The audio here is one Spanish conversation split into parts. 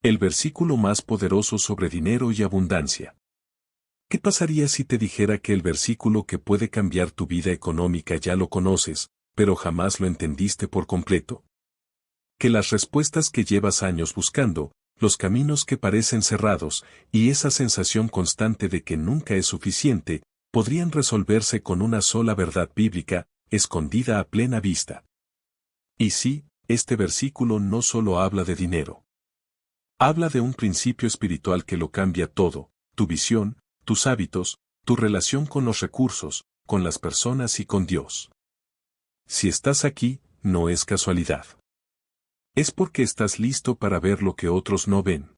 El versículo más poderoso sobre dinero y abundancia. ¿Qué pasaría si te dijera que el versículo que puede cambiar tu vida económica ya lo conoces, pero jamás lo entendiste por completo? Que las respuestas que llevas años buscando, los caminos que parecen cerrados, y esa sensación constante de que nunca es suficiente, podrían resolverse con una sola verdad bíblica, escondida a plena vista. Y sí, este versículo no solo habla de dinero. Habla de un principio espiritual que lo cambia todo, tu visión, tus hábitos, tu relación con los recursos, con las personas y con Dios. Si estás aquí, no es casualidad. Es porque estás listo para ver lo que otros no ven.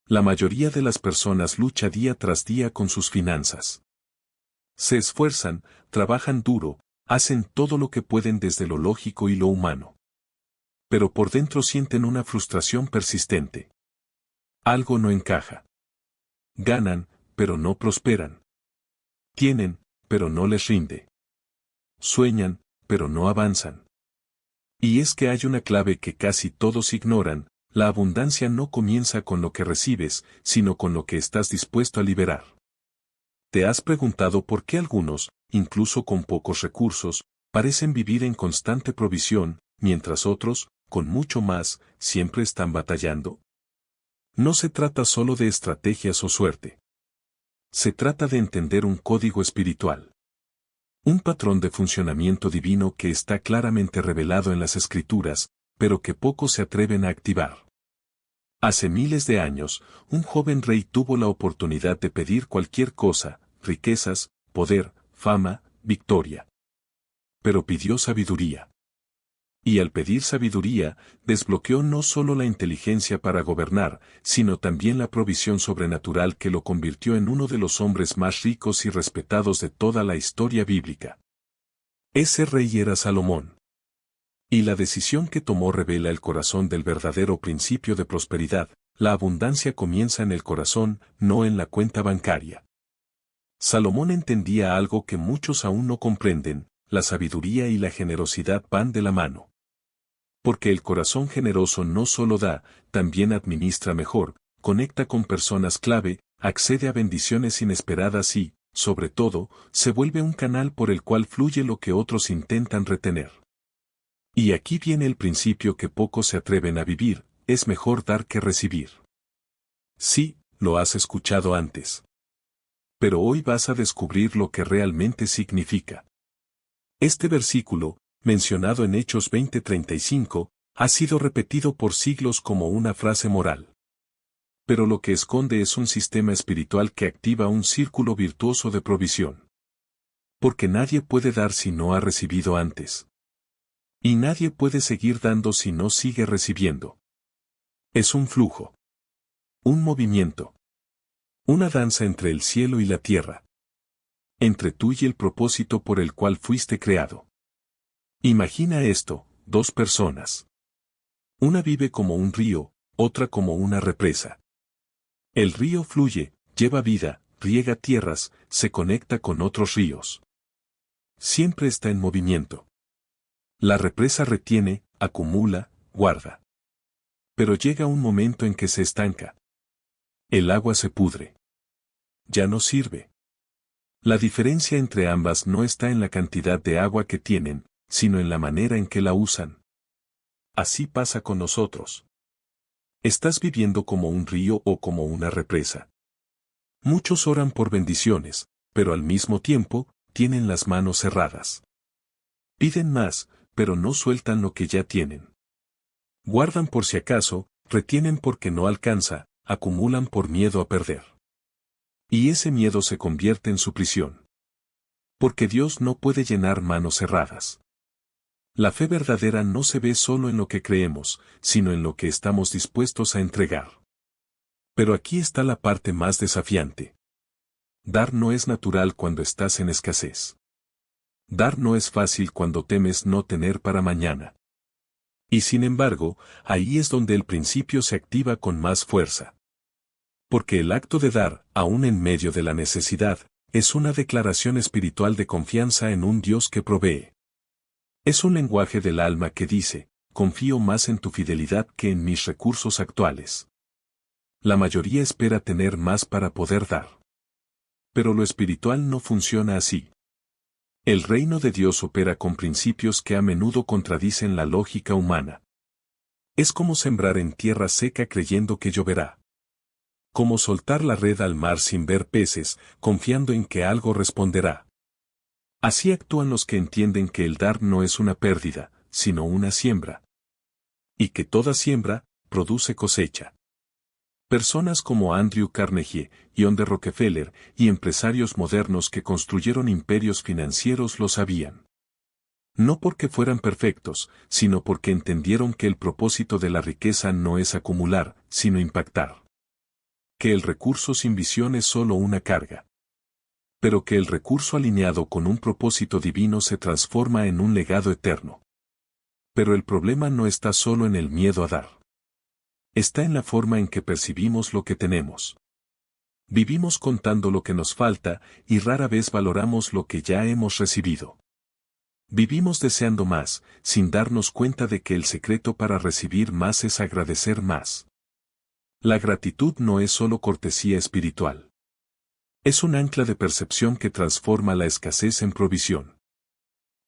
La mayoría de las personas lucha día tras día con sus finanzas. Se esfuerzan, trabajan duro, hacen todo lo que pueden desde lo lógico y lo humano. Pero por dentro sienten una frustración persistente. Algo no encaja. Ganan, pero no prosperan. Tienen, pero no les rinde. Sueñan, pero no avanzan. Y es que hay una clave que casi todos ignoran: la abundancia no comienza con lo que recibes, sino con lo que estás dispuesto a liberar. ¿Te has preguntado por qué algunos, incluso con pocos recursos, parecen vivir en constante provisión, mientras otros, con mucho más, siempre están batallando? No se trata solo de estrategias o suerte. Se trata de entender un código espiritual. Un patrón de funcionamiento divino que está claramente revelado en las Escrituras, pero que pocos se atreven a activar. Hace miles de años, un joven rey tuvo la oportunidad de pedir cualquier cosa: riquezas, poder, fama, victoria. Pero pidió sabiduría. Y al pedir sabiduría, desbloqueó no solo la inteligencia para gobernar, sino también la provisión sobrenatural que lo convirtió en uno de los hombres más ricos y respetados de toda la historia bíblica. Ese rey era Salomón. Y la decisión que tomó revela el corazón del verdadero principio de prosperidad: la abundancia comienza en el corazón, no en la cuenta bancaria. Salomón entendía algo que muchos aún no comprenden: la sabiduría y la generosidad van de la mano. Porque el corazón generoso no solo da, también administra mejor, conecta con personas clave, accede a bendiciones inesperadas y, sobre todo, se vuelve un canal por el cual fluye lo que otros intentan retener. Y aquí viene el principio que pocos se atreven a vivir: es mejor dar que recibir. Sí, lo has escuchado antes. Pero hoy vas a descubrir lo que realmente significa. Este versículo, mencionado en Hechos 20:35, ha sido repetido por siglos como una frase moral. Pero lo que esconde es un sistema espiritual que activa un círculo virtuoso de provisión. Porque nadie puede dar si no ha recibido antes. Y nadie puede seguir dando si no sigue recibiendo. Es un flujo. Un movimiento. Una danza entre el cielo y la tierra. Entre tú y el propósito por el cual fuiste creado. Imagina esto: dos personas. Una vive como un río, otra como una represa. El río fluye, lleva vida, riega tierras, se conecta con otros ríos. Siempre está en movimiento. La represa retiene, acumula, guarda. Pero llega un momento en que se estanca. El agua se pudre. Ya no sirve. La diferencia entre ambas no está en la cantidad de agua que tienen, sino en la manera en que la usan. Así pasa con nosotros. ¿Estás viviendo como un río o como una represa? Muchos oran por bendiciones, pero al mismo tiempo, tienen las manos cerradas. Piden más, pero no sueltan lo que ya tienen. Guardan por si acaso, retienen porque no alcanza, acumulan por miedo a perder. Y ese miedo se convierte en su prisión. Porque Dios no puede llenar manos cerradas. La fe verdadera no se ve solo en lo que creemos, sino en lo que estamos dispuestos a entregar. Pero aquí está la parte más desafiante. Dar no es natural cuando estás en escasez. Dar no es fácil cuando temes no tener para mañana. Y sin embargo, ahí es donde el principio se activa con más fuerza. Porque el acto de dar, aún en medio de la necesidad, es una declaración espiritual de confianza en un Dios que provee. Es un lenguaje del alma que dice: confío más en tu fidelidad que en mis recursos actuales. La mayoría espera tener más para poder dar. Pero lo espiritual no funciona así. El reino de Dios opera con principios que a menudo contradicen la lógica humana. Es como sembrar en tierra seca creyendo que lloverá. Como soltar la red al mar sin ver peces, confiando en que algo responderá. Así actúan los que entienden que el dar no es una pérdida, sino una siembra. Y que toda siembra produce cosecha. Personas como Andrew Carnegie, John D. Rockefeller y empresarios modernos que construyeron imperios financieros lo sabían. No porque fueran perfectos, sino porque entendieron que el propósito de la riqueza no es acumular, sino impactar. Que el recurso sin visión es solo una carga. Pero que el recurso alineado con un propósito divino se transforma en un legado eterno. Pero el problema no está solo en el miedo a dar. Está en la forma en que percibimos lo que tenemos. Vivimos contando lo que nos falta y rara vez valoramos lo que ya hemos recibido. Vivimos deseando más, sin darnos cuenta de que el secreto para recibir más es agradecer más. La gratitud no es solo cortesía espiritual. Es un ancla de percepción que transforma la escasez en provisión.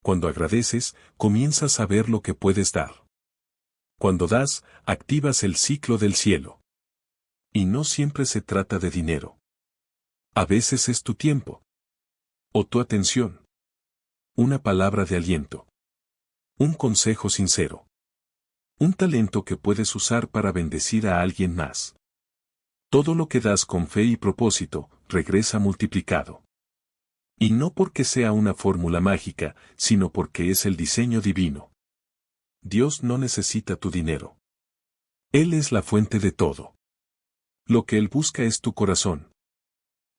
Cuando agradeces, comienzas a ver lo que puedes dar. Cuando das, activas el ciclo del cielo. Y no siempre se trata de dinero. A veces es tu tiempo. O tu atención. Una palabra de aliento. Un consejo sincero. Un talento que puedes usar para bendecir a alguien más. Todo lo que das con fe y propósito, regresa multiplicado. Y no porque sea una fórmula mágica, sino porque es el diseño divino. Dios no necesita tu dinero. Él es la fuente de todo. Lo que Él busca es tu corazón.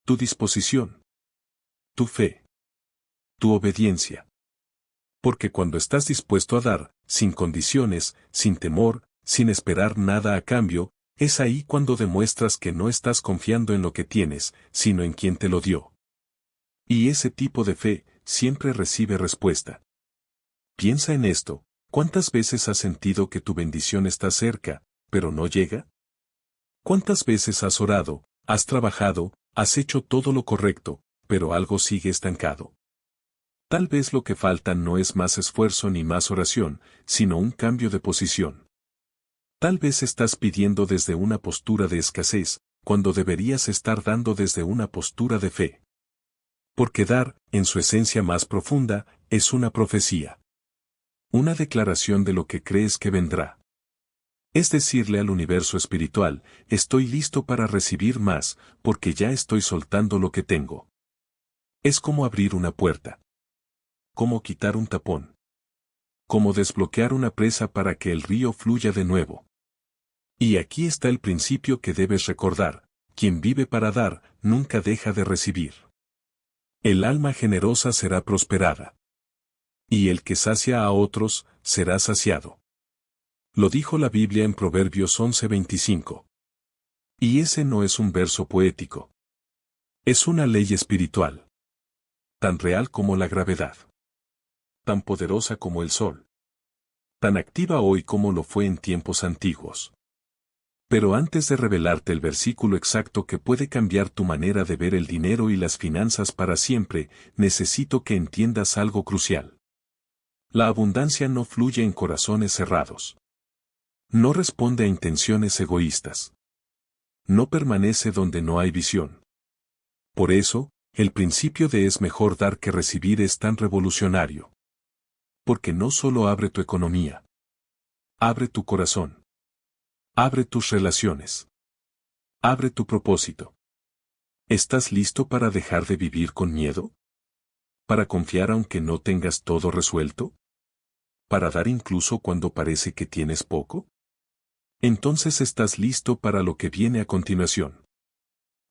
Tu disposición. Tu fe. Tu obediencia. Porque cuando estás dispuesto a dar, sin condiciones, sin temor, sin esperar nada a cambio, es ahí cuando demuestras que no estás confiando en lo que tienes, sino en quien te lo dio. Y ese tipo de fe siempre recibe respuesta. Piensa en esto, ¿cuántas veces has sentido que tu bendición está cerca, pero no llega? ¿Cuántas veces has orado, has trabajado, has hecho todo lo correcto, pero algo sigue estancado? Tal vez lo que falta no es más esfuerzo ni más oración, sino un cambio de posición. Tal vez estás pidiendo desde una postura de escasez, cuando deberías estar dando desde una postura de fe. Porque dar, en su esencia más profunda, es una profecía. Una declaración de lo que crees que vendrá. Es decirle al universo espiritual, estoy listo para recibir más, porque ya estoy soltando lo que tengo. Es como abrir una puerta. Como quitar un tapón. Como desbloquear una presa para que el río fluya de nuevo. Y aquí está el principio que debes recordar, quien vive para dar, nunca deja de recibir. El alma generosa será prosperada. Y el que sacia a otros, será saciado. Lo dijo la Biblia en Proverbios 11:25. Y ese no es un verso poético. Es una ley espiritual. Tan real como la gravedad. Tan poderosa como el sol. Tan activa hoy como lo fue en tiempos antiguos. Pero antes de revelarte el versículo exacto que puede cambiar tu manera de ver el dinero y las finanzas para siempre, necesito que entiendas algo crucial. La abundancia no fluye en corazones cerrados. No responde a intenciones egoístas. No permanece donde no hay visión. Por eso, el principio de es mejor dar que recibir es tan revolucionario. Porque no solo abre tu economía. Abre tu corazón. Abre tus relaciones. Abre tu propósito. ¿Estás listo para dejar de vivir con miedo? ¿Para confiar aunque no tengas todo resuelto? ¿Para dar incluso cuando parece que tienes poco? Entonces estás listo para lo que viene a continuación.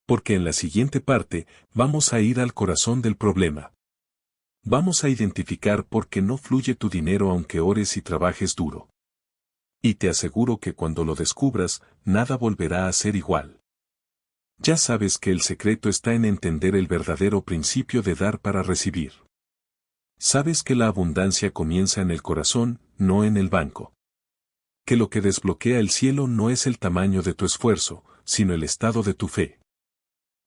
Porque en la siguiente parte, vamos a ir al corazón del problema. Vamos a identificar por qué no fluye tu dinero aunque ores y trabajes duro. Y te aseguro que cuando lo descubras, nada volverá a ser igual. Ya sabes que el secreto está en entender el verdadero principio de dar para recibir. Sabes que la abundancia comienza en el corazón, no en el banco. Que lo que desbloquea el cielo no es el tamaño de tu esfuerzo, sino el estado de tu fe.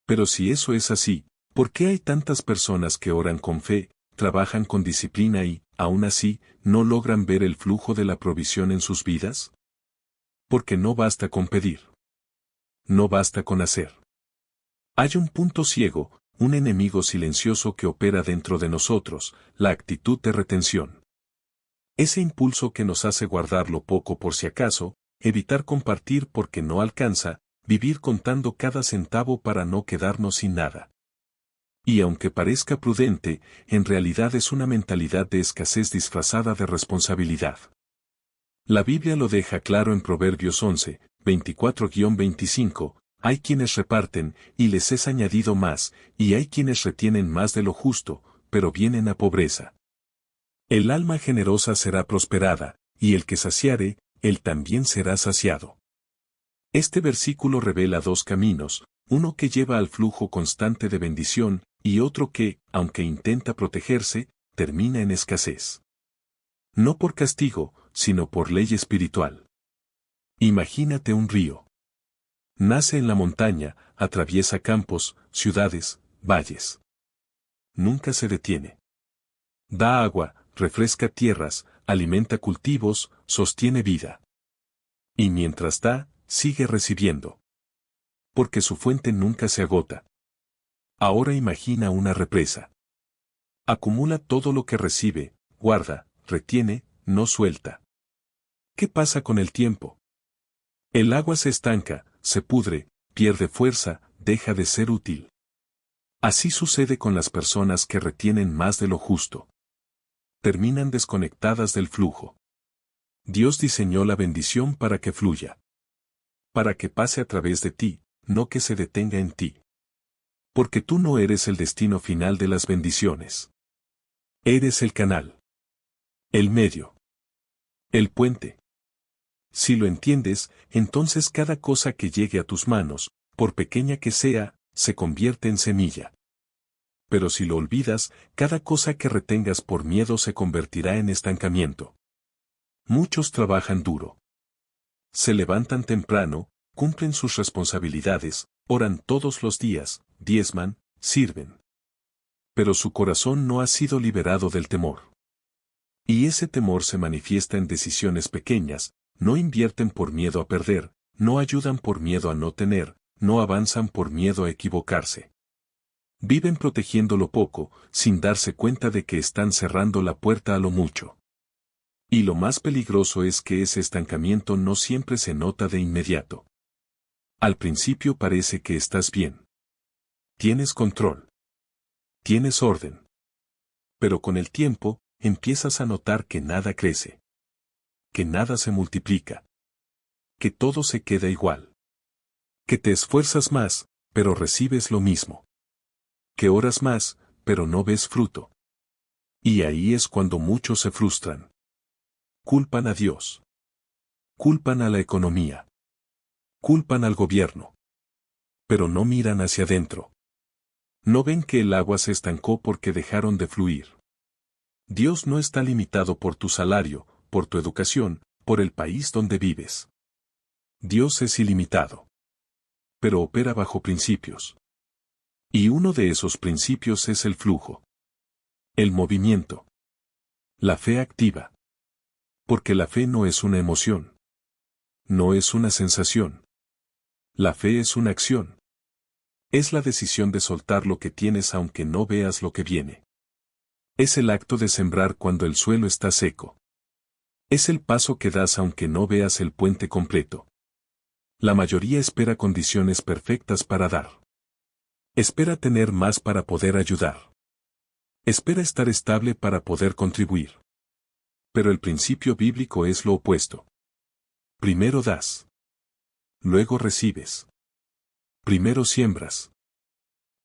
Pero si eso es así, ¿por qué hay tantas personas que oran con fe, trabajan con disciplina y, aún así, no logran ver el flujo de la provisión en sus vidas? Porque no basta con pedir. No basta con hacer. Hay un punto ciego, un enemigo silencioso que opera dentro de nosotros, la actitud de retención. Ese impulso que nos hace guardar lo poco por si acaso, evitar compartir porque no alcanza, vivir contando cada centavo para no quedarnos sin nada. Y aunque parezca prudente, en realidad es una mentalidad de escasez disfrazada de responsabilidad. La Biblia lo deja claro en Proverbios 11, 24-25, hay quienes reparten, y les es añadido más, y hay quienes retienen más de lo justo, pero vienen a pobreza. El alma generosa será prosperada, y el que saciare, él también será saciado. Este versículo revela dos caminos, uno que lleva al flujo constante de bendición, y otro que, aunque intenta protegerse, termina en escasez. No por castigo, sino por ley espiritual. Imagínate un río. Nace en la montaña, atraviesa campos, ciudades, valles. Nunca se detiene. Da agua, refresca tierras, alimenta cultivos, sostiene vida. Y mientras da, sigue recibiendo. Porque su fuente nunca se agota. Ahora imagina una represa. Acumula todo lo que recibe, guarda, retiene, no suelta. ¿Qué pasa con el tiempo? El agua se estanca, se pudre, pierde fuerza, deja de ser útil. Así sucede con las personas que retienen más de lo justo. Terminan desconectadas del flujo. Dios diseñó la bendición para que fluya. Para que pase a través de ti, no que se detenga en ti. Porque tú no eres el destino final de las bendiciones. Eres el canal. El medio. El puente. Si lo entiendes, entonces cada cosa que llegue a tus manos, por pequeña que sea, se convierte en semilla. Pero si lo olvidas, cada cosa que retengas por miedo se convertirá en estancamiento. Muchos trabajan duro. Se levantan temprano, cumplen sus responsabilidades, oran todos los días, diezman, sirven. Pero su corazón no ha sido liberado del temor. Y ese temor se manifiesta en decisiones pequeñas, no invierten por miedo a perder, no ayudan por miedo a no tener, no avanzan por miedo a equivocarse. Viven protegiendo lo poco, sin darse cuenta de que están cerrando la puerta a lo mucho. Y lo más peligroso es que ese estancamiento no siempre se nota de inmediato. Al principio parece que estás bien. Tienes control. Tienes orden. Pero con el tiempo, empiezas a notar que nada crece. Que nada se multiplica. Que todo se queda igual. Que te esfuerzas más, pero recibes lo mismo. Que oras más, pero no ves fruto. Y ahí es cuando muchos se frustran. Culpan a Dios. Culpan a la economía. Culpan al gobierno. Pero no miran hacia adentro. No ven que el agua se estancó porque dejaron de fluir. Dios no está limitado por tu salario, por tu educación, por el país donde vives. Dios es ilimitado. Pero opera bajo principios. Y uno de esos principios es el flujo. El movimiento. La fe activa. Porque la fe no es una emoción. No es una sensación. La fe es una acción. Es la decisión de soltar lo que tienes aunque no veas lo que viene. Es el acto de sembrar cuando el suelo está seco. Es el paso que das aunque no veas el puente completo. La mayoría espera condiciones perfectas para dar. Espera tener más para poder ayudar. Espera estar estable para poder contribuir. Pero el principio bíblico es lo opuesto. Primero das. Luego recibes. Primero siembras.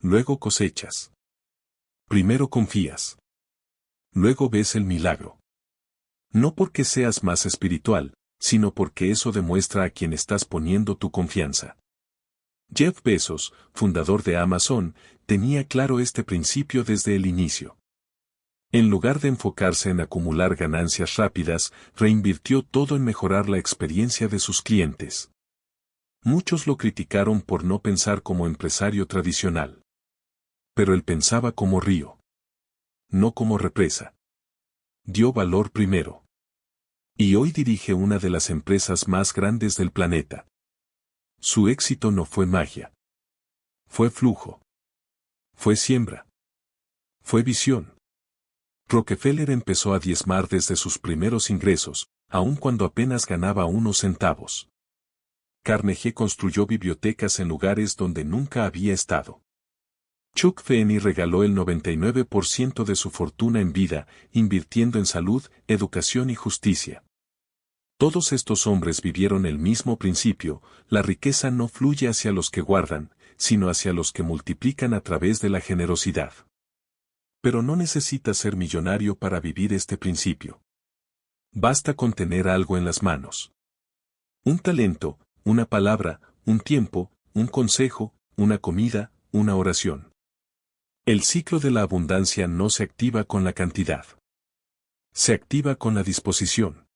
Luego cosechas. Primero confías. Luego ves el milagro. No porque seas más espiritual, sino porque eso demuestra a quién estás poniendo tu confianza. Jeff Bezos, fundador de Amazon, tenía claro este principio desde el inicio. En lugar de enfocarse en acumular ganancias rápidas, reinvirtió todo en mejorar la experiencia de sus clientes. Muchos lo criticaron por no pensar como empresario tradicional. Pero él pensaba como río. No como represa. Dio valor primero. Y hoy dirige una de las empresas más grandes del planeta. Su éxito no fue magia. Fue flujo. Fue siembra. Fue visión. Rockefeller empezó a diezmar desde sus primeros ingresos, aun cuando apenas ganaba unos centavos. Carnegie construyó bibliotecas en lugares donde nunca había estado. Chuck Feeney regaló el 99% de su fortuna en vida, invirtiendo en salud, educación y justicia. Todos estos hombres vivieron el mismo principio: la riqueza no fluye hacia los que guardan, sino hacia los que multiplican a través de la generosidad. Pero no necesitas ser millonario para vivir este principio. Basta con tener algo en las manos. Un talento, una palabra, un tiempo, un consejo, una comida, una oración. El ciclo de la abundancia no se activa con la cantidad. Se activa con la disposición.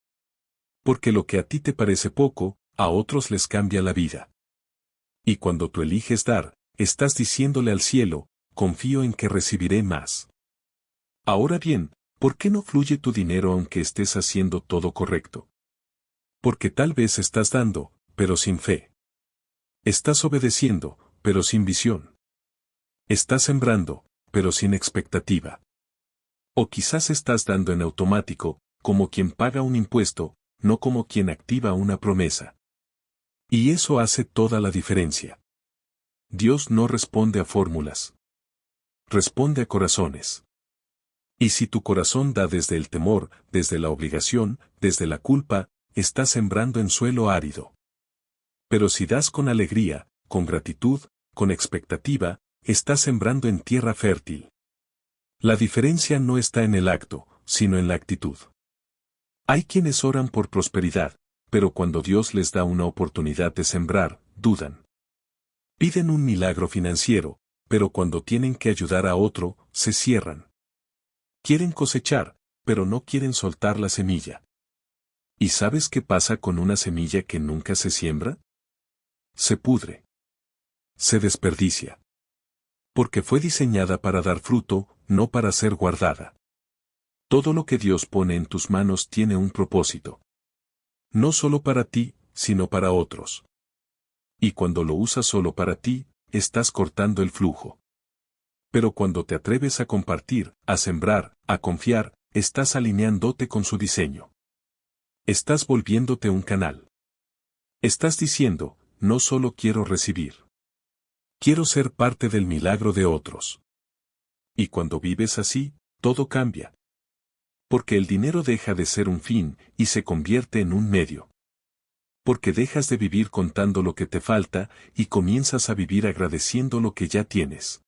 Porque lo que a ti te parece poco, a otros les cambia la vida. Y cuando tú eliges dar, estás diciéndole al cielo: confío en que recibiré más. Ahora bien, ¿por qué no fluye tu dinero aunque estés haciendo todo correcto? Porque tal vez estás dando, pero sin fe. Estás obedeciendo, pero sin visión. Estás sembrando, pero sin expectativa. O quizás estás dando en automático, como quien paga un impuesto, no como quien activa una promesa. Y eso hace toda la diferencia. Dios no responde a fórmulas. Responde a corazones. Y si tu corazón da desde el temor, desde la obligación, desde la culpa, estás sembrando en suelo árido. Pero si das con alegría, con gratitud, con expectativa, estás sembrando en tierra fértil. La diferencia no está en el acto, sino en la actitud. Hay quienes oran por prosperidad, pero cuando Dios les da una oportunidad de sembrar, dudan. Piden un milagro financiero, pero cuando tienen que ayudar a otro, se cierran. Quieren cosechar, pero no quieren soltar la semilla. ¿Y sabes qué pasa con una semilla que nunca se siembra? Se pudre. Se desperdicia. Porque fue diseñada para dar fruto, no para ser guardada. Todo lo que Dios pone en tus manos tiene un propósito. No solo para ti, sino para otros. Y cuando lo usas solo para ti, estás cortando el flujo. Pero cuando te atreves a compartir, a sembrar, a confiar, estás alineándote con su diseño. Estás volviéndote un canal. Estás diciendo: no solo quiero recibir. Quiero ser parte del milagro de otros. Y cuando vives así, todo cambia. Porque el dinero deja de ser un fin, y se convierte en un medio. Porque dejas de vivir contando lo que te falta, y comienzas a vivir agradeciendo lo que ya tienes.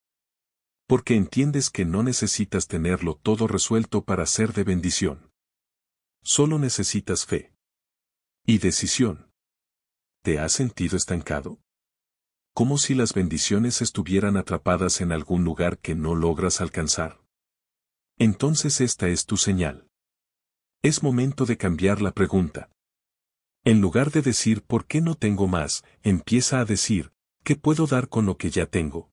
Porque entiendes que no necesitas tenerlo todo resuelto para ser de bendición. Solo necesitas fe. Y decisión. ¿Te has sentido estancado? Como si las bendiciones estuvieran atrapadas en algún lugar que no logras alcanzar. Entonces esta es tu señal. Es momento de cambiar la pregunta. En lugar de decir ¿por qué no tengo más?, empieza a decir ¿qué puedo dar con lo que ya tengo?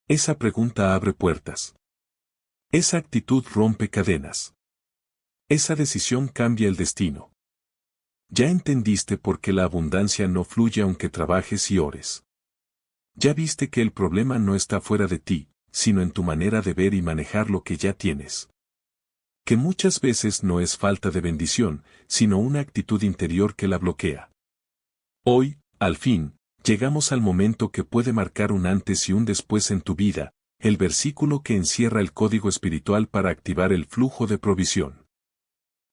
Esa pregunta abre puertas. Esa actitud rompe cadenas. Esa decisión cambia el destino. Ya entendiste por qué la abundancia no fluye aunque trabajes y ores. Ya viste que el problema no está fuera de ti, sino en tu manera de ver y manejar lo que ya tienes. Que muchas veces no es falta de bendición, sino una actitud interior que la bloquea. Hoy, al fin, llegamos al momento que puede marcar un antes y un después en tu vida, el versículo que encierra el código espiritual para activar el flujo de provisión.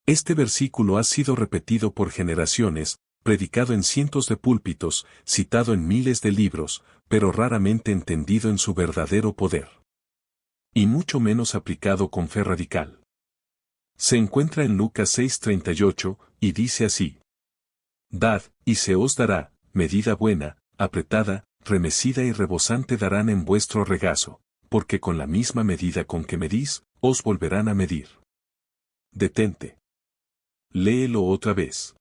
Este versículo ha sido repetido por generaciones, predicado en cientos de púlpitos, citado en miles de libros, pero raramente entendido en su verdadero poder. Y mucho menos aplicado con fe radical. Se encuentra en Lucas 6:38, y dice así: Dad, y se os dará, medida buena, apretada, remecida y rebosante darán en vuestro regazo, porque con la misma medida con que medís, os volverán a medir. Detente. Léelo otra vez.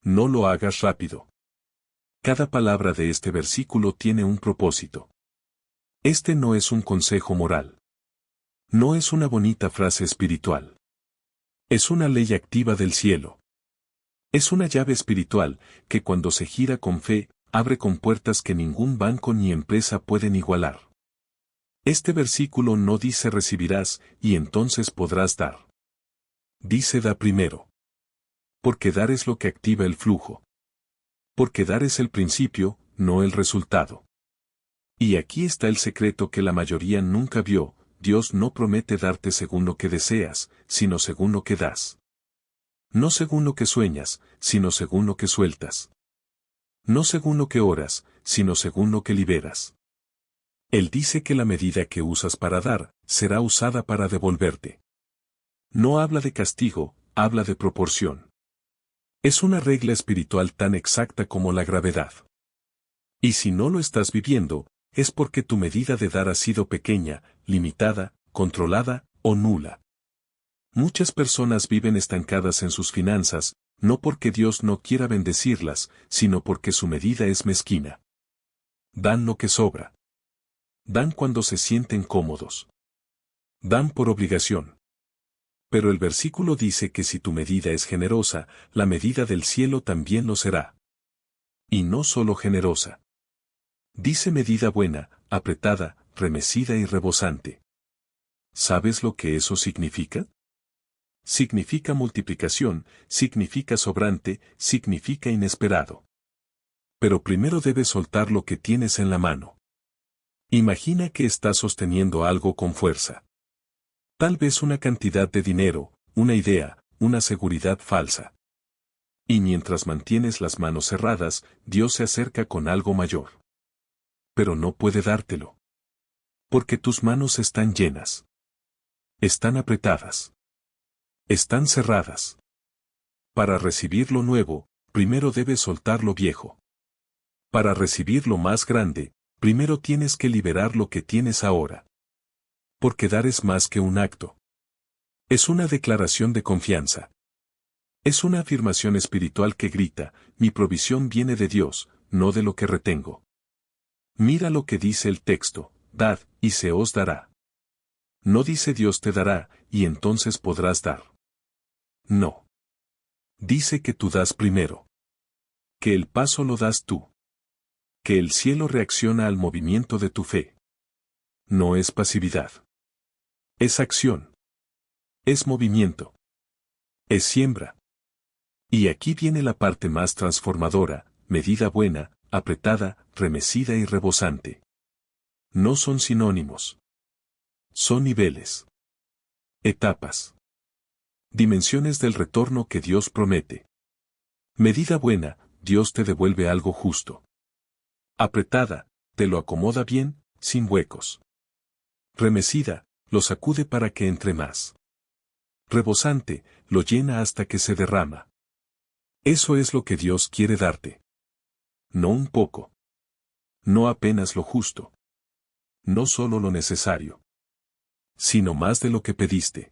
No lo hagas rápido. Cada palabra de este versículo tiene un propósito. Este no es un consejo moral. No es una bonita frase espiritual. Es una ley activa del cielo. Es una llave espiritual que cuando se gira con fe, abre compuertas que ningún banco ni empresa pueden igualar. Este versículo no dice recibirás y entonces podrás dar. Dice da primero. Porque dar es lo que activa el flujo. Porque dar es el principio, no el resultado. Y aquí está el secreto que la mayoría nunca vio: Dios no promete darte según lo que deseas, sino según lo que das. No según lo que sueñas, sino según lo que sueltas. No según lo que oras, sino según lo que liberas. Él dice que la medida que usas para dar, será usada para devolverte. No habla de castigo, habla de proporción. Es una regla espiritual tan exacta como la gravedad. Y si no lo estás viviendo, es porque tu medida de dar ha sido pequeña, limitada, controlada o nula. Muchas personas viven estancadas en sus finanzas, no porque Dios no quiera bendecirlas, sino porque su medida es mezquina. Dan lo que sobra. Dan cuando se sienten cómodos. Dan por obligación. Pero el versículo dice que si tu medida es generosa, la medida del cielo también lo será. Y no solo generosa. Dice medida buena, apretada, remecida y rebosante. ¿Sabes lo que eso significa? Significa multiplicación, significa sobrante, significa inesperado. Pero primero debes soltar lo que tienes en la mano. Imagina que estás sosteniendo algo con fuerza. Tal vez una cantidad de dinero, una idea, una seguridad falsa. Y mientras mantienes las manos cerradas, Dios se acerca con algo mayor. Pero no puede dártelo. Porque tus manos están llenas. Están apretadas. Están cerradas. Para recibir lo nuevo, primero debes soltar lo viejo. Para recibir lo más grande, primero tienes que liberar lo que tienes ahora. Porque dar es más que un acto. Es una declaración de confianza. Es una afirmación espiritual que grita: mi provisión viene de Dios, no de lo que retengo. Mira lo que dice el texto: dad, y se os dará. No dice Dios te dará, y entonces podrás dar. No. Dice que tú das primero. Que el paso lo das tú. Que el cielo reacciona al movimiento de tu fe. No es pasividad. Es acción. Es movimiento. Es siembra. Y aquí viene la parte más transformadora: medida buena, apretada, remecida y rebosante. No son sinónimos. Son niveles. Etapas. Dimensiones del retorno que Dios promete. Medida buena, Dios te devuelve algo justo. Apretada, te lo acomoda bien, sin huecos. Remecida, lo sacude para que entre más. Rebosante, lo llena hasta que se derrama. Eso es lo que Dios quiere darte. No un poco. No apenas lo justo. No solo lo necesario. Sino más de lo que pediste.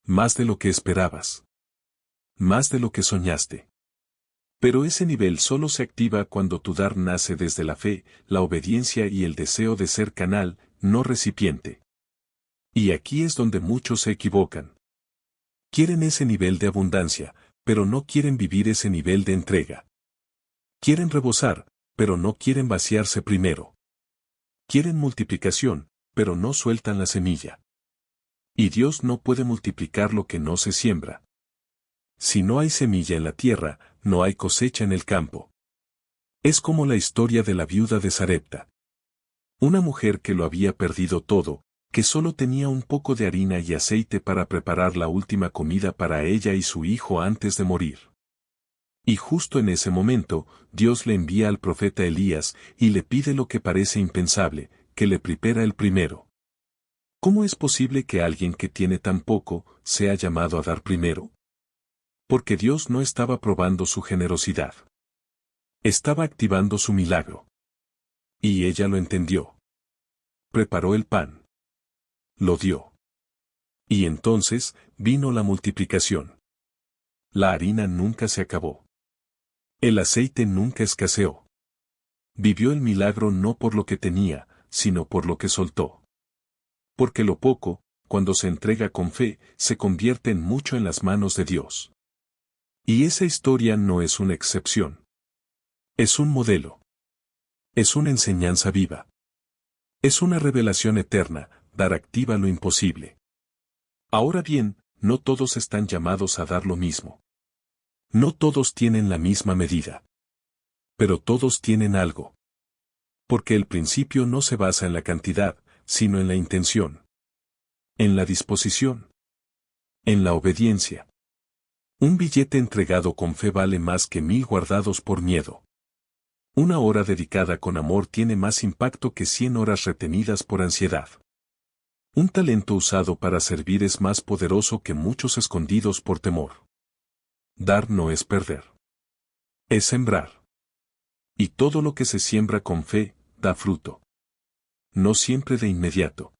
Más de lo que esperabas. Más de lo que soñaste. Pero ese nivel solo se activa cuando tu dar nace desde la fe, la obediencia y el deseo de ser canal, no recipiente. Y aquí es donde muchos se equivocan. Quieren ese nivel de abundancia, pero no quieren vivir ese nivel de entrega. Quieren rebosar, pero no quieren vaciarse primero. Quieren multiplicación, pero no sueltan la semilla. Y Dios no puede multiplicar lo que no se siembra. Si no hay semilla en la tierra, no hay cosecha en el campo. Es como la historia de la viuda de Sarepta. Una mujer que lo había perdido todo, que solo tenía un poco de harina y aceite para preparar la última comida para ella y su hijo antes de morir. Y justo en ese momento, Dios le envía al profeta Elías y le pide lo que parece impensable: que le prepara el primero. ¿Cómo es posible que alguien que tiene tan poco sea llamado a dar primero? Porque Dios no estaba probando su generosidad. Estaba activando su milagro. Y ella lo entendió. Preparó el pan. Lo dio. Y entonces vino la multiplicación. La harina nunca se acabó. El aceite nunca escaseó. Vivió el milagro no por lo que tenía, sino por lo que soltó. Porque lo poco, cuando se entrega con fe, se convierte en mucho en las manos de Dios. Y esa historia no es una excepción. Es un modelo. Es una enseñanza viva. Es una revelación eterna, dar activa lo imposible. Ahora bien, no todos están llamados a dar lo mismo. No todos tienen la misma medida. Pero todos tienen algo. Porque el principio no se basa en la cantidad, sino en la intención. En la disposición. En la obediencia. Un billete entregado con fe vale más que 1000 guardados por miedo. Una hora dedicada con amor tiene más impacto que 100 horas retenidas por ansiedad. Un talento usado para servir es más poderoso que muchos escondidos por temor. Dar no es perder. Es sembrar. Y todo lo que se siembra con fe, da fruto. No siempre de inmediato.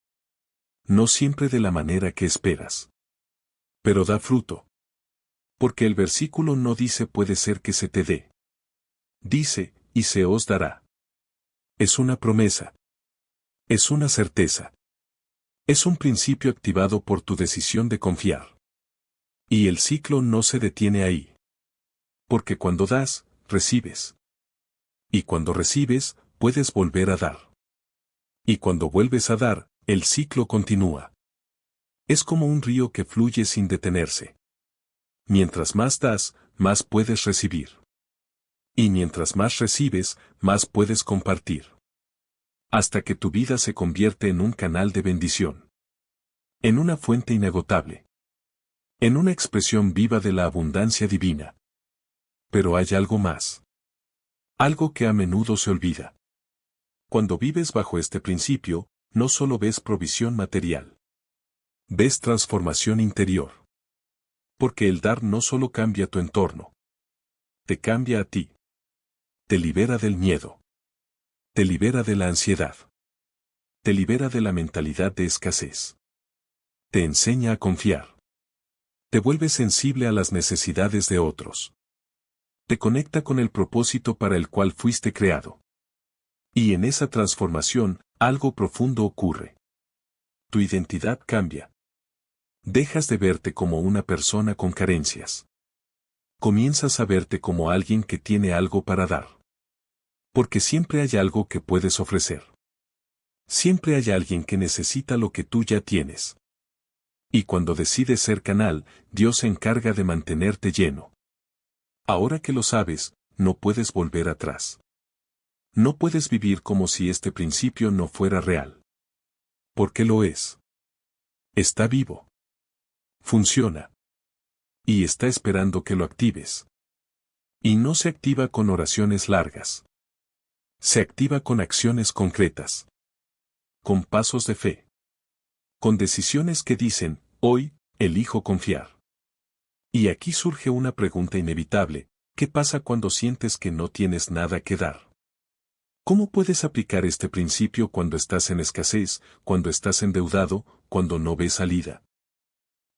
No siempre de la manera que esperas. Pero da fruto. Porque el versículo no dice puede ser que se te dé. Dice, y se os dará. Es una promesa. Es una certeza. Es un principio activado por tu decisión de confiar. Y el ciclo no se detiene ahí. Porque cuando das, recibes. Y cuando recibes, puedes volver a dar. Y cuando vuelves a dar, el ciclo continúa. Es como un río que fluye sin detenerse. Mientras más das, más puedes recibir. Y mientras más recibes, más puedes compartir. Hasta que tu vida se convierte en un canal de bendición. En una fuente inagotable. En una expresión viva de la abundancia divina. Pero hay algo más. Algo que a menudo se olvida. Cuando vives bajo este principio, no solo ves provisión material. Ves transformación interior. Porque el dar no solo cambia tu entorno. Te cambia a ti. Te libera del miedo. Te libera de la ansiedad. Te libera de la mentalidad de escasez. Te enseña a confiar. Te vuelve sensible a las necesidades de otros. Te conecta con el propósito para el cual fuiste creado. Y en esa transformación, algo profundo ocurre. Tu identidad cambia. Dejas de verte como una persona con carencias. Comienzas a verte como alguien que tiene algo para dar. Porque siempre hay algo que puedes ofrecer. Siempre hay alguien que necesita lo que tú ya tienes. Y cuando decides ser canal, Dios se encarga de mantenerte lleno. Ahora que lo sabes, no puedes volver atrás. No puedes vivir como si este principio no fuera real. Porque lo es. Está vivo. Funciona. Y está esperando que lo actives. Y no se activa con oraciones largas. Se activa con acciones concretas. Con pasos de fe. Con decisiones que dicen, hoy, elijo confiar. Y aquí surge una pregunta inevitable, ¿qué pasa cuando sientes que no tienes nada que dar? ¿Cómo puedes aplicar este principio cuando estás en escasez, cuando estás endeudado, cuando no ves salida?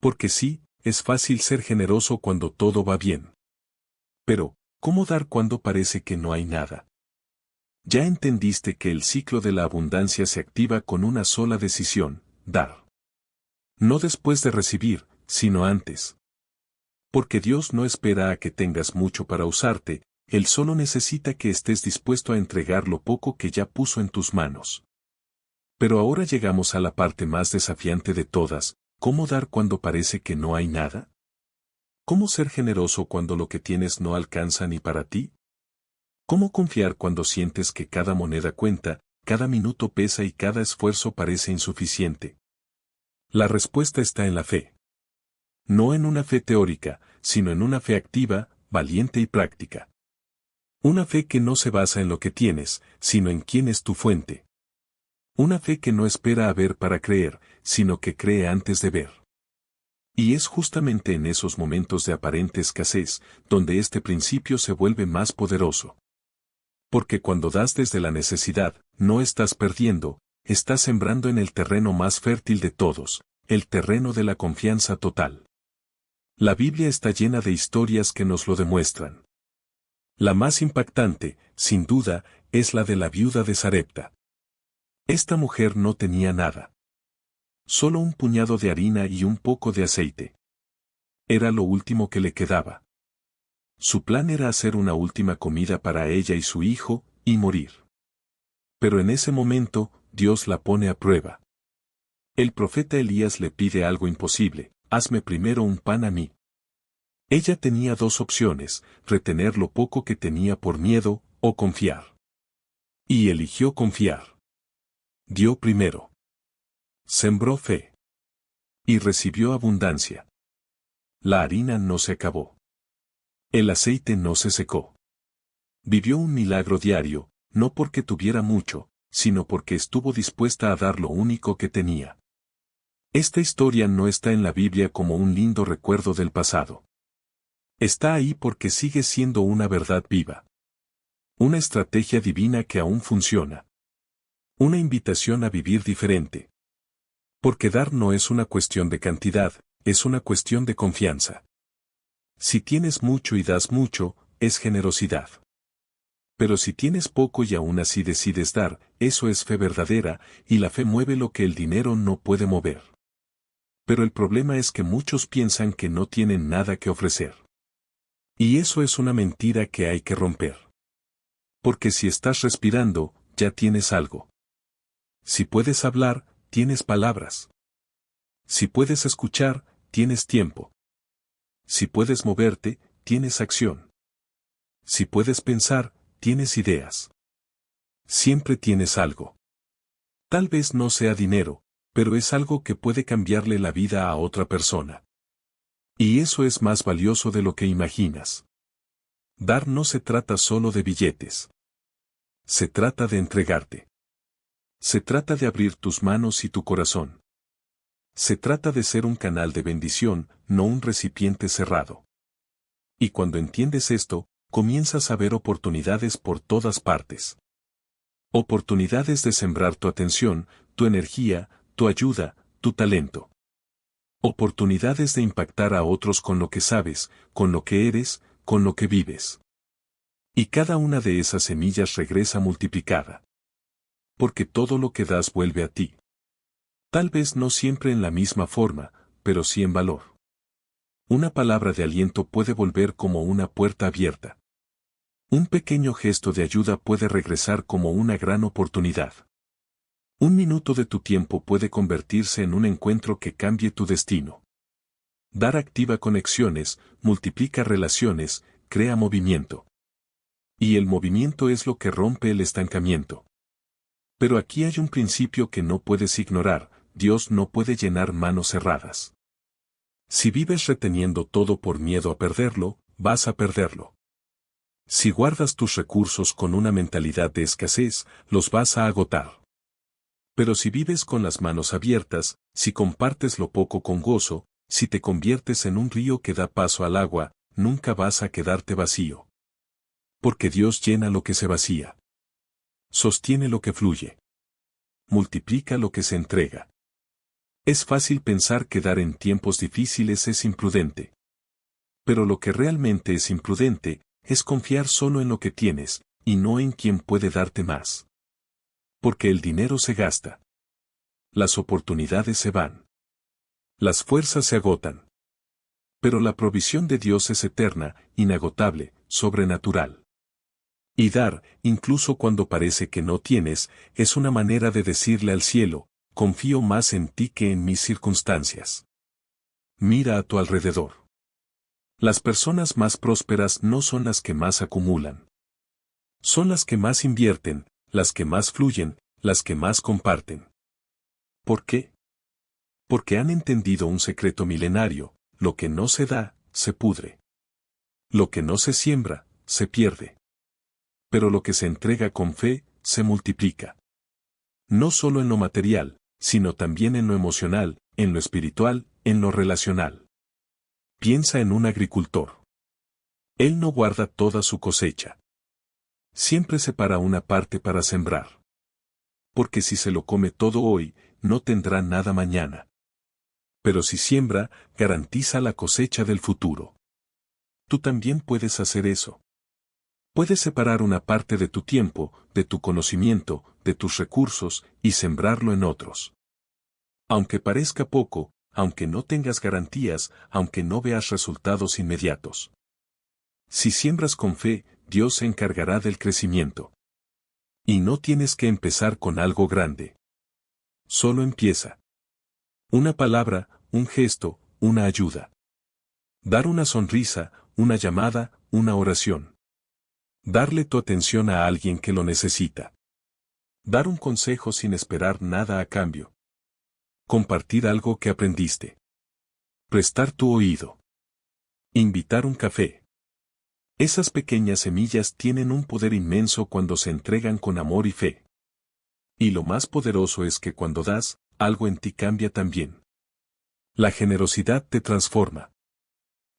Porque sí, es fácil ser generoso cuando todo va bien. Pero, ¿cómo dar cuando parece que no hay nada? Ya entendiste que el ciclo de la abundancia se activa con una sola decisión, dar. No después de recibir, sino antes. Porque Dios no espera a que tengas mucho para usarte, Él solo necesita que estés dispuesto a entregar lo poco que ya puso en tus manos. Pero ahora llegamos a la parte más desafiante de todas, ¿cómo dar cuando parece que no hay nada? ¿Cómo ser generoso cuando lo que tienes no alcanza ni para ti? ¿Cómo confiar cuando sientes que cada moneda cuenta, cada minuto pesa y cada esfuerzo parece insuficiente? La respuesta está en la fe. No en una fe teórica, sino en una fe activa, valiente y práctica. Una fe que no se basa en lo que tienes, sino en quién es tu fuente. Una fe que no espera a ver para creer, sino que cree antes de ver. Y es justamente en esos momentos de aparente escasez, donde este principio se vuelve más poderoso. Porque cuando das desde la necesidad, no estás perdiendo, estás sembrando en el terreno más fértil de todos, el terreno de la confianza total. La Biblia está llena de historias que nos lo demuestran. La más impactante, sin duda, es la de la viuda de Sarepta. Esta mujer no tenía nada. Solo un puñado de harina y un poco de aceite. Era lo último que le quedaba. Su plan era hacer una última comida para ella y su hijo, y morir. Pero en ese momento, Dios la pone a prueba. El profeta Elías le pide algo imposible: hazme primero un pan a mí. Ella tenía dos opciones: retener lo poco que tenía por miedo, o confiar. Y eligió confiar. Dio primero. Sembró fe. Y recibió abundancia. La harina no se acabó. El aceite no se secó. Vivió un milagro diario, no porque tuviera mucho, sino porque estuvo dispuesta a dar lo único que tenía. Esta historia no está en la Biblia como un lindo recuerdo del pasado. Está ahí porque sigue siendo una verdad viva. Una estrategia divina que aún funciona. Una invitación a vivir diferente. Porque dar no es una cuestión de cantidad, es una cuestión de confianza. Si tienes mucho y das mucho, es generosidad. Pero si tienes poco y aún así decides dar, eso es fe verdadera, y la fe mueve lo que el dinero no puede mover. Pero el problema es que muchos piensan que no tienen nada que ofrecer. Y eso es una mentira que hay que romper. Porque si estás respirando, ya tienes algo. Si puedes hablar, tienes palabras. Si puedes escuchar, tienes tiempo. Si puedes moverte, tienes acción. Si puedes pensar, tienes ideas. Siempre tienes algo. Tal vez no sea dinero, pero es algo que puede cambiarle la vida a otra persona. Y eso es más valioso de lo que imaginas. Dar no se trata solo de billetes. Se trata de entregarte. Se trata de abrir tus manos y tu corazón. Se trata de ser un canal de bendición, no un recipiente cerrado. Y cuando entiendes esto, comienzas a ver oportunidades por todas partes. Oportunidades de sembrar tu atención, tu energía, tu ayuda, tu talento. Oportunidades de impactar a otros con lo que sabes, con lo que eres, con lo que vives. Y cada una de esas semillas regresa multiplicada. Porque todo lo que das vuelve a ti. Tal vez no siempre en la misma forma, pero sí en valor. Una palabra de aliento puede volver como una puerta abierta. Un pequeño gesto de ayuda puede regresar como una gran oportunidad. Un minuto de tu tiempo puede convertirse en un encuentro que cambie tu destino. Dar activa conexiones, multiplica relaciones, crea movimiento. Y el movimiento es lo que rompe el estancamiento. Pero aquí hay un principio que no puedes ignorar: Dios no puede llenar manos cerradas. Si vives reteniendo todo por miedo a perderlo, vas a perderlo. Si guardas tus recursos con una mentalidad de escasez, los vas a agotar. Pero si vives con las manos abiertas, si compartes lo poco con gozo, si te conviertes en un río que da paso al agua, nunca vas a quedarte vacío. Porque Dios llena lo que se vacía. Sostiene lo que fluye. Multiplica lo que se entrega. Es fácil pensar que dar en tiempos difíciles es imprudente. Pero lo que realmente es imprudente, es confiar solo en lo que tienes, y no en quien puede darte más. Porque el dinero se gasta. Las oportunidades se van. Las fuerzas se agotan. Pero la provisión de Dios es eterna, inagotable, sobrenatural. Y dar, incluso cuando parece que no tienes, es una manera de decirle al cielo: confío más en ti que en mis circunstancias. Mira a tu alrededor. Las personas más prósperas no son las que más acumulan. Son las que más invierten, las que más fluyen, las que más comparten. ¿Por qué? Porque han entendido un secreto milenario: lo que no se da, se pudre. Lo que no se siembra, se pierde. Pero lo que se entrega con fe, se multiplica. No solo en lo material, sino también en lo emocional, en lo espiritual, en lo relacional. Piensa en un agricultor. Él no guarda toda su cosecha. Siempre separa una parte para sembrar. Porque si se lo come todo hoy, no tendrá nada mañana. Pero si siembra, garantiza la cosecha del futuro. Tú también puedes hacer eso. Puedes separar una parte de tu tiempo, de tu conocimiento, de tus recursos, y sembrarlo en otros. Aunque parezca poco, aunque no tengas garantías, aunque no veas resultados inmediatos. Si siembras con fe, Dios se encargará del crecimiento. Y no tienes que empezar con algo grande. Solo empieza. Una palabra, un gesto, una ayuda. Dar una sonrisa, una llamada, una oración. Darle tu atención a alguien que lo necesita. Dar un consejo sin esperar nada a cambio. Compartir algo que aprendiste. Prestar tu oído. Invitar un café. Esas pequeñas semillas tienen un poder inmenso cuando se entregan con amor y fe. Y lo más poderoso es que cuando das, algo en ti cambia también. La generosidad te transforma.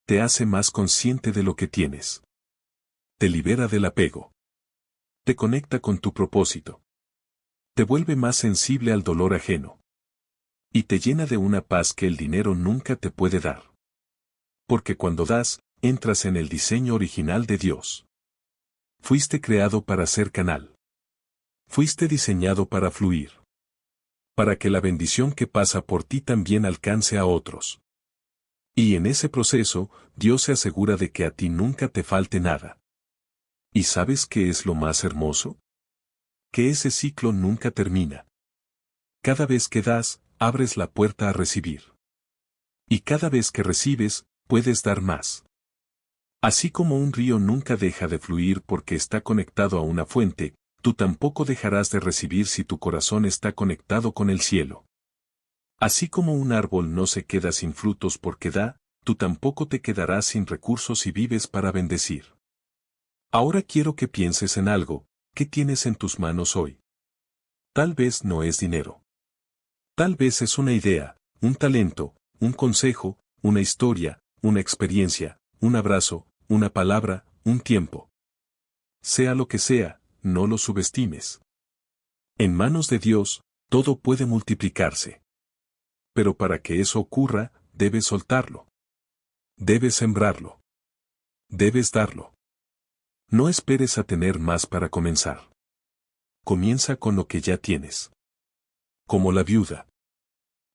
Te hace más consciente de lo que tienes. Te libera del apego. Te conecta con tu propósito. Te vuelve más sensible al dolor ajeno. Y te llena de una paz que el dinero nunca te puede dar. Porque cuando das, entras en el diseño original de Dios. Fuiste creado para ser canal. Fuiste diseñado para fluir. Para que la bendición que pasa por ti también alcance a otros. Y en ese proceso, Dios se asegura de que a ti nunca te falte nada. ¿Y sabes qué es lo más hermoso? Que ese ciclo nunca termina. Cada vez que das, abres la puerta a recibir. Y cada vez que recibes, puedes dar más. Así como un río nunca deja de fluir porque está conectado a una fuente, tú tampoco dejarás de recibir si tu corazón está conectado con el cielo. Así como un árbol no se queda sin frutos porque da, tú tampoco te quedarás sin recursos si vives para bendecir. Ahora quiero que pienses en algo. ¿Qué tienes en tus manos hoy? Tal vez no es dinero. Tal vez es una idea, un talento, un consejo, una historia, una experiencia, un abrazo, una palabra, un tiempo. Sea lo que sea, no lo subestimes. En manos de Dios, todo puede multiplicarse. Pero para que eso ocurra, debes soltarlo. Debes sembrarlo. Debes darlo. No esperes a tener más para comenzar. Comienza con lo que ya tienes. Como la viuda.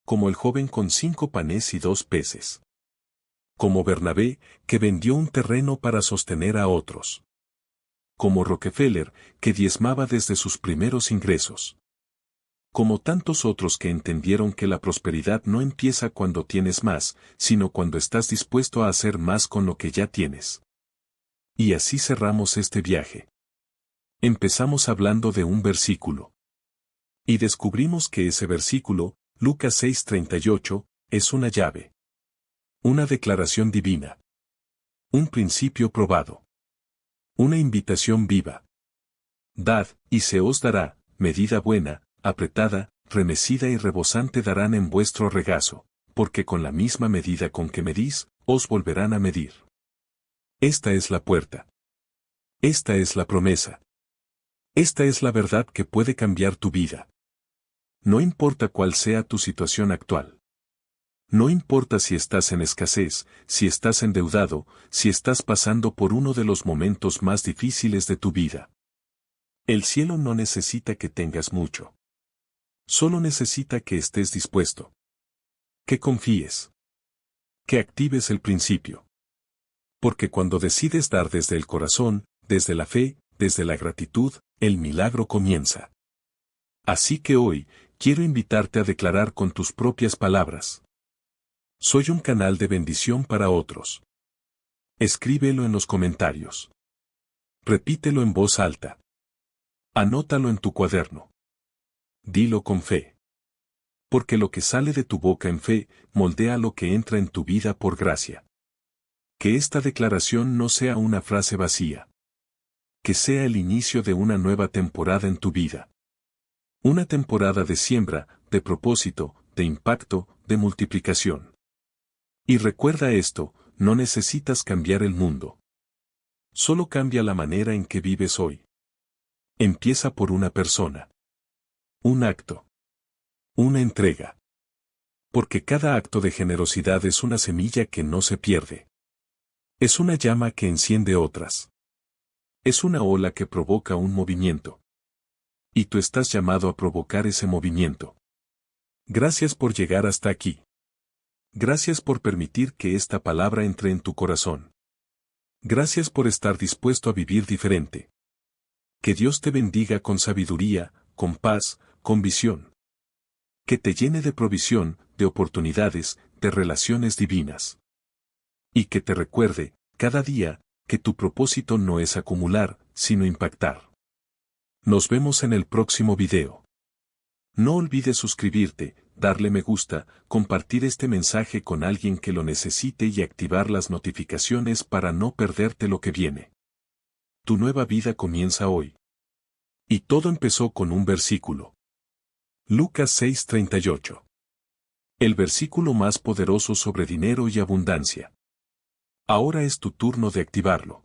Como el joven con 5 panes y 2 peces. Como Bernabé, que vendió un terreno para sostener a otros. Como Rockefeller, que diezmaba desde sus primeros ingresos. Como tantos otros que entendieron que la prosperidad no empieza cuando tienes más, sino cuando estás dispuesto a hacer más con lo que ya tienes. Y así cerramos este viaje. Empezamos hablando de un versículo. Y descubrimos que ese versículo, Lucas 6:38, es una llave. Una declaración divina. Un principio probado. Una invitación viva. Dad, y se os dará, medida buena, apretada, remecida y rebosante darán en vuestro regazo, porque con la misma medida con que medís, os volverán a medir. Esta es la puerta. Esta es la promesa. Esta es la verdad que puede cambiar tu vida. No importa cuál sea tu situación actual. No importa si estás en escasez, si estás endeudado, si estás pasando por uno de los momentos más difíciles de tu vida. El cielo no necesita que tengas mucho. Solo necesita que estés dispuesto. Que confíes. Que actives el principio. Porque cuando decides dar desde el corazón, desde la fe, desde la gratitud, el milagro comienza. Así que hoy, quiero invitarte a declarar con tus propias palabras. Soy un canal de bendición para otros. Escríbelo en los comentarios. Repítelo en voz alta. Anótalo en tu cuaderno. Dilo con fe. Porque lo que sale de tu boca en fe, moldea lo que entra en tu vida por gracia. Que esta declaración no sea una frase vacía. Que sea el inicio de una nueva temporada en tu vida. Una temporada de siembra, de propósito, de impacto, de multiplicación. Y recuerda esto, no necesitas cambiar el mundo. Solo cambia la manera en que vives hoy. Empieza por una persona. Un acto. Una entrega. Porque cada acto de generosidad es una semilla que no se pierde. Es una llama que enciende otras. Es una ola que provoca un movimiento. Y tú estás llamado a provocar ese movimiento. Gracias por llegar hasta aquí. Gracias por permitir que esta palabra entre en tu corazón. Gracias por estar dispuesto a vivir diferente. Que Dios te bendiga con sabiduría, con paz, con visión. Que te llene de provisión, de oportunidades, de relaciones divinas. Y que te recuerde, cada día, que tu propósito no es acumular, sino impactar. Nos vemos en el próximo video. No olvides suscribirte, darle me gusta, compartir este mensaje con alguien que lo necesite y activar las notificaciones para no perderte lo que viene. Tu nueva vida comienza hoy. Y todo empezó con un versículo. Lucas 6:38. El versículo más poderoso sobre dinero y abundancia. Ahora es tu turno de activarlo.